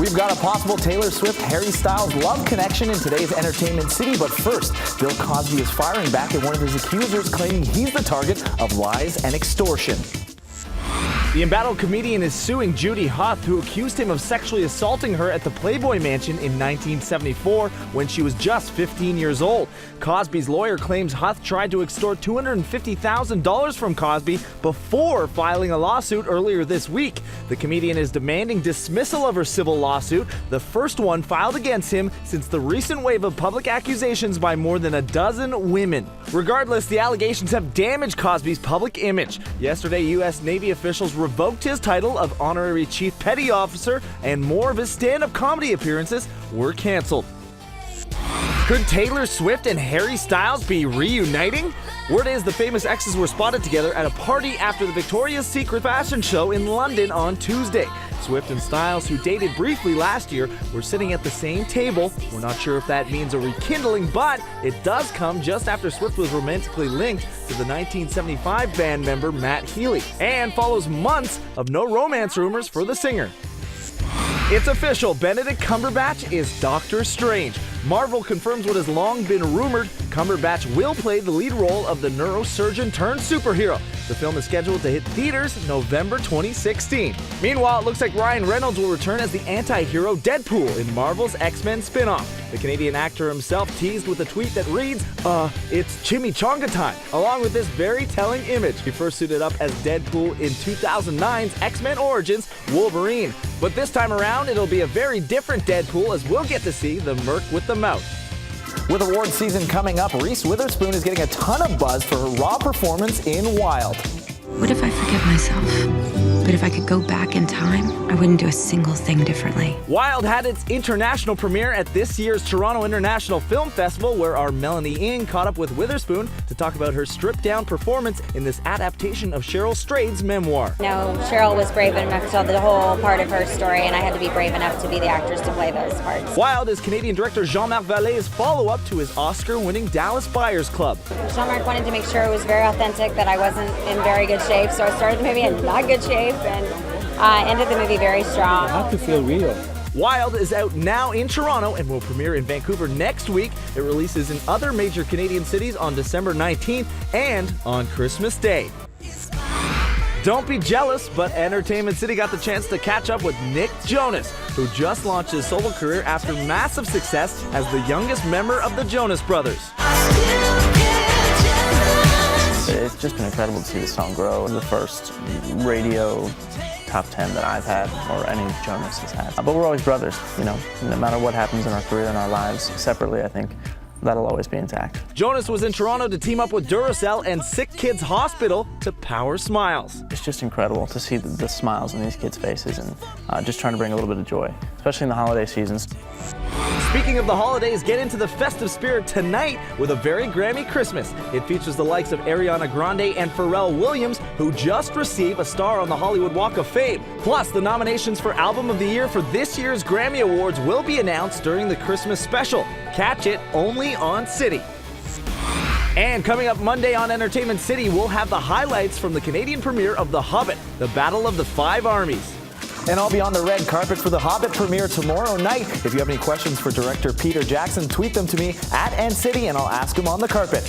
We've got a possible Taylor Swift-Harry Styles love connection in today's Entertainment City. But first, Bill Cosby is firing back at one of his accusers, claiming he's the target of lies and extortion. The embattled comedian is suing Judy Huth, who accused him of sexually assaulting her at the Playboy Mansion in 1974 when she was just 15 years old. Cosby's lawyer claims Huth tried to extort $250,000 from Cosby before filing a lawsuit earlier this week. The comedian is demanding dismissal of her civil lawsuit, the first one filed against him since the recent wave of public accusations by more than a dozen women. Regardless, the allegations have damaged Cosby's public image. Yesterday, U.S. Navy officials revoked his title of Honorary Chief Petty Officer, and more of his stand-up comedy appearances were canceled. Could Taylor Swift and Harry Styles be reuniting? Word is the famous exes were spotted together at a party after the Victoria's Secret fashion show in London on Tuesday. Swift and Styles, who dated briefly last year, were sitting at the same table. We're not sure if that means a rekindling, but it does come just after Swift was romantically linked to the 1975 band member Matt Healy, and follows months of no romance rumors for the singer. It's official, Benedict Cumberbatch is Doctor Strange. Marvel confirms what has long been rumored. Cumberbatch will play the lead role of the neurosurgeon turned superhero. The film is scheduled to hit theaters November 2016. Meanwhile, it looks like Ryan Reynolds will return as the anti-hero Deadpool in Marvel's X-Men spin-off. The Canadian actor himself teased with a tweet that reads, it's chimichanga time, along with this very telling image. He first suited up as Deadpool in 2009's X-Men Origins Wolverine. But this time around, it'll be a very different Deadpool, as we'll get to see the merc with the mouth. With award season coming up, Reese Witherspoon is getting a ton of buzz for her raw performance in Wild. What if I forgive myself? But if I could go back in time, I wouldn't do a single thing differently. Wild had its international premiere at this year's Toronto International Film Festival, where our Melanie Ng caught up with Witherspoon to talk about her stripped-down performance in this adaptation of Cheryl Strayed's memoir. No, Cheryl was brave enough to tell the whole part of her story, and I had to be brave enough to be the actress to play those parts. Wild is Canadian director Jean-Marc Vallée's follow-up to his Oscar-winning Dallas Buyers Club. Jean-Marc wanted to make sure it was very authentic, that I wasn't in very good shape, so I started the movie in not good shape, and ended the movie very strong. I have to feel real. Wild is out now in Toronto and will premiere in Vancouver next week. It releases in other major Canadian cities on December 19th and on Christmas Day. Don't be jealous, but Entertainment City got the chance to catch up with Nick Jonas, who just launched his solo career after massive success as the youngest member of the Jonas Brothers. It's just been incredible to see the song grow. The first radio top 10 that I've had, or any Jonas has had. But we're always brothers, you know. No matter what happens in our career and our lives separately, I think that'll always be intact. Jonas was in Toronto to team up with Duracell and Sick Kids Hospital to power smiles. It's just incredible to see the smiles on these kids' faces, and just trying to bring a little bit of joy, especially in the holiday seasons. Speaking of the holidays, get into the festive spirit tonight with a very Grammy Christmas. It features the likes of Ariana Grande and Pharrell Williams, who just received a star on the Hollywood Walk of Fame. Plus, the nominations for Album of the Year for this year's Grammy Awards will be announced during the Christmas special. Catch it only on City. And coming up Monday on Entertainment City, we'll have the highlights from the Canadian premiere of The Hobbit, The Battle of the Five Armies. And I'll be on the red carpet for The Hobbit premiere tomorrow night. If you have any questions for director Peter Jackson, tweet them to me at NCity and I'll ask him on the carpet.